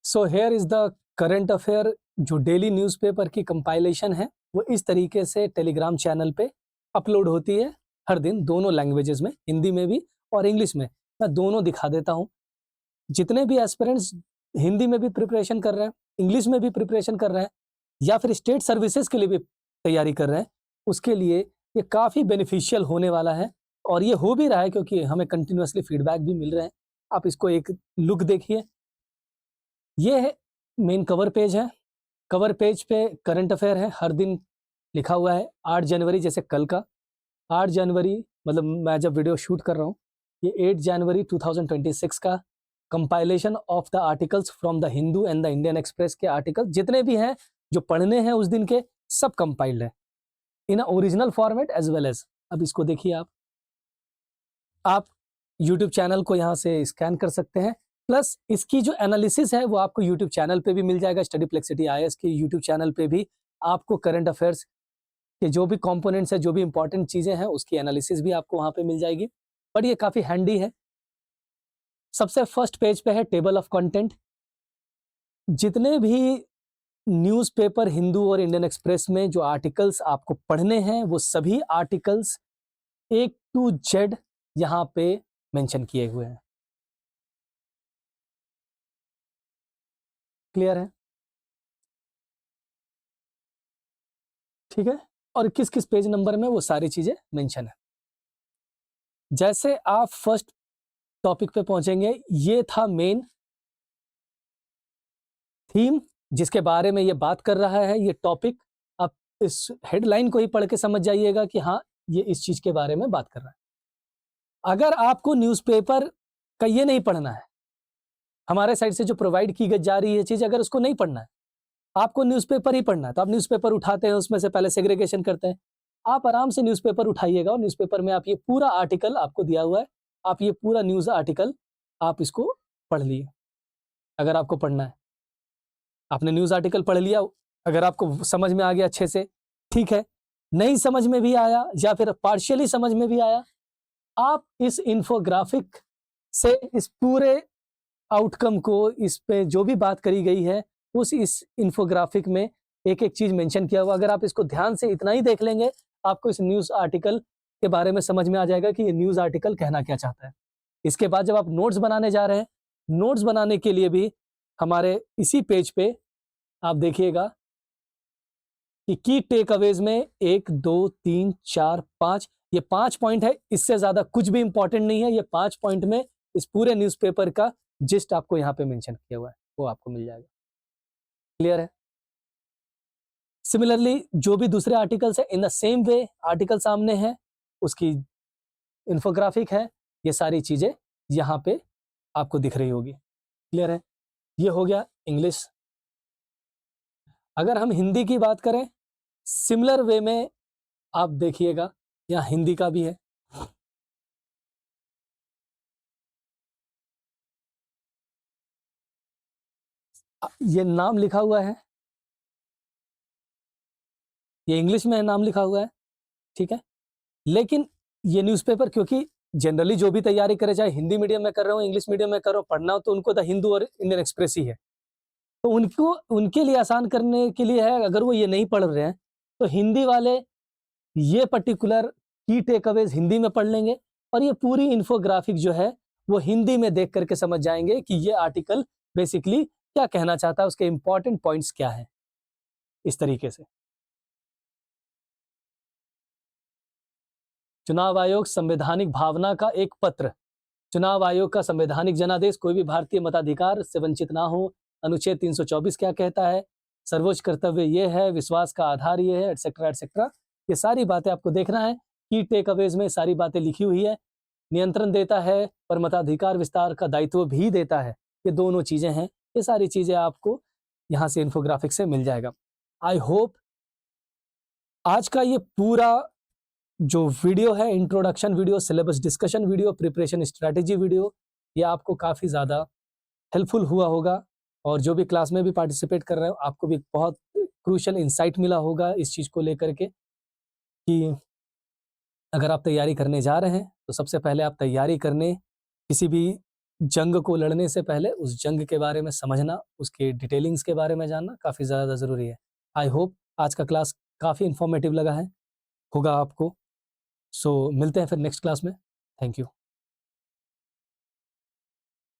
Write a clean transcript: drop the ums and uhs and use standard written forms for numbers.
So here is the current affair. जो daily newspaper की compilation है वो इस तरीके से टेलीग्राम चैनल पे अपलोड होती है हर दिन, दोनों लैंग्वेजेस में, हिंदी में भी और इंग्लिश में। मैं दोनों दिखा देता हूँ। जितने भी एस्पिरेंट्स हिंदी में भी प्रिपरेशन कर रहे हैं, इंग्लिश में भी प्रिपरेशन कर रहे हैं, या फिर स्टेट सर्विसेज के लिए भी तैयारी कर रहे हैं, उसके लिए ये काफ़ी बेनिफिशियल होने वाला है। और ये हो भी रहा है क्योंकि हमें कंटिन्यूअसली फीडबैक भी मिल रहे हैं। आप इसको एक लुक देखिए। ये है मेन कवर पेज है। कवर पेज पे करंट अफेयर है, हर दिन लिखा हुआ है। 8 जनवरी जैसे कल का 8 जनवरी, मतलब मैं जब वीडियो शूट कर रहा हूँ, ये 8 जनवरी 2026 का compilation of the articles from the Hindu and the Indian express के आर्टिकल जितने भी हैं जो पढ़ने हैं उस दिन के, सब कंपाइल्ड है in original format as well as. अब इसको देखिए। आप यूट्यूब चैनल को यहाँ से स्कैन कर सकते हैं, प्लस इसकी जो एनालिसिस है वो आपको यूट्यूब चैनल पे भी मिल जाएगा। स्टडी फ्लेक्सिटी आईएएस के यूट्यूब चैनल पे भी आपको करंट अफेयर्स के जो भी कंपोनेंट्स है, जो भी इंपॉर्टेंट चीज़ें हैं, उसकी एनालिसिस भी आपको वहाँ पे मिल जाएगी। बट ये काफ़ी हैंडी है। सबसे फर्स्ट पेज पे है टेबल ऑफ कंटेंट। जितने भी न्यूज़पेपर हिंदू और इंडियन एक्सप्रेस में जो आर्टिकल्स आपको पढ़ने हैं, वो सभी आर्टिकल्स A to Z यहाँ पे मेंशन किए हुए हैं। क्लियर है? ठीक है। और किस किस पेज नंबर में वो सारी चीजें मेंशन है। जैसे आप फर्स्ट टॉपिक पे पहुंचेंगे, ये था मेन थीम जिसके बारे में ये बात कर रहा है। ये टॉपिक आप इस हेडलाइन को ही पढ़ के समझ जाइएगा कि हाँ, ये इस चीज के बारे में बात कर रहा है। अगर आपको न्यूज़पेपर का ये नहीं पढ़ना है, हमारे साइड से जो प्रोवाइड की जा रही है चीज, अगर उसको नहीं पढ़ना है, आपको न्यूज़पेपर ही पढ़ना है, तो आप न्यूज़पेपर उठाते हैं, उसमें से पहले सेग्रीगेशन करते हैं। आप आराम से न्यूज़पेपर उठाइएगा और न्यूज़पेपर में आप ये पूरा आर्टिकल आपको दिया हुआ है, आप ये पूरा न्यूज़ आर्टिकल आप इसको पढ़ लिए। अगर आपको पढ़ना है, आपने न्यूज़ आर्टिकल पढ़ लिया, अगर आपको समझ में आ गया अच्छे से, ठीक है। नहीं समझ में भी आया या फिर पार्शियली समझ में भी आया, आप इस इन्फोग्राफिक से इस पूरे आउटकम को, इस पे जो भी बात करी गई है, उस इस इन्फोग्राफिक में एक एक चीज मेंशन किया हुआ, अगर आप इसको ध्यान से इतना ही देख लेंगे, आपको इस न्यूज़ आर्टिकल के बारे में समझ में आ जाएगा कि ये न्यूज़ आर्टिकल कहना क्या चाहता है। इसके बाद जब आप नोट्स बनाने जा रहे हैं, नोट्स बनाने के लिए भी हमारे इसी पेज पे आप देखिएगा कि की टेक अवेज में 1 2 3 4 5, ये 5 पॉइंट है। इससे ज्यादा कुछ भी इंपॉर्टेंट नहीं है। ये 5 पॉइंट में इस पूरे न्यूज़पेपर का जिस्ट आपको यहाँ पे मेंशन किया हुआ है, वो आपको मिल जाएगा। क्लियर है? सिमिलरली जो भी दूसरे आर्टिकल्स है, in the same way article सामने है, उसकी इन्फोग्राफिक है, ये सारी चीजें यहाँ पे आपको दिख रही होगी। क्लियर है? ये हो गया इंग्लिश। अगर हम हिंदी की बात करें, सिमिलर वे में आप देखिएगा, यहाँ हिंदी का भी है। ये नाम लिखा हुआ है, ये इंग्लिश में नाम लिखा हुआ है, ठीक है। लेकिन ये न्यूज़पेपर, क्योंकि जनरली जो भी तैयारी करे, चाहे हिंदी मीडियम में कर रहे हो, इंग्लिश मीडियम में कर रहे हो, पढ़ना हो तो उनको द हिंदू और इंडियन एक्सप्रेस ही है। तो उनको, उनके लिए आसान करने के लिए है, अगर वो ये नहीं पढ़ रहे हैं तो हिंदी वाले ये पर्टिकुलर की टेकअवेज हिंदी में पढ़ लेंगे, और ये पूरी इन्फोग्राफिक जो है वो हिंदी में देख करके समझ जाएंगे कि ये आर्टिकल बेसिकली क्या कहना चाहता है, उसके इंपॉर्टेंट पॉइंट्स क्या है। इस तरीके से चुनाव आयोग संवैधानिक भावना का एक पत्र। चुनाव आयोग का संवैधानिक जनादेश, कोई भी भारतीय मताधिकार से वंचित ना हो। अनुच्छेद 324 क्या कहता है, सर्वोच्च कर्तव्य ये है, विश्वास का आधार ये है, एटसेट्रा एटसेट्रा। ये सारी बातें आपको देखना है। की टेक अवेज में सारी बातें लिखी हुई है। नियंत्रण देता है पर मताधिकार विस्तार का दायित्व भी देता है। ये दोनों चीजें हैं। ये सारी चीजें आपको यहाँ से इन्फोग्राफिक से मिल जाएगा। आई होप आज का ये पूरा जो वीडियो है, introduction video, syllabus discussion video, preparation strategy video, ये आपको काफ़ी ज़्यादा हेल्पफुल हुआ होगा। और जो भी क्लास में भी पार्टिसिपेट कर रहे हो, आपको भी बहुत क्रूशियल इंसाइट मिला होगा इस चीज़ को लेकर के कि अगर आप तैयारी करने जा रहे हैं तो सबसे पहले आप तैयारी करने किसी भी जंग को लड़ने से पहले उस जंग के बारे में समझना, उसके डिटेलिंग्स के बारे में जानना काफ़ी ज़्यादा ज़रूरी है। आई होप आज का क्लास काफ़ी इन्फॉर्मेटिव लगा है, होगा आपको। सो मिलते हैं फिर नेक्स्ट क्लास में। Thank you.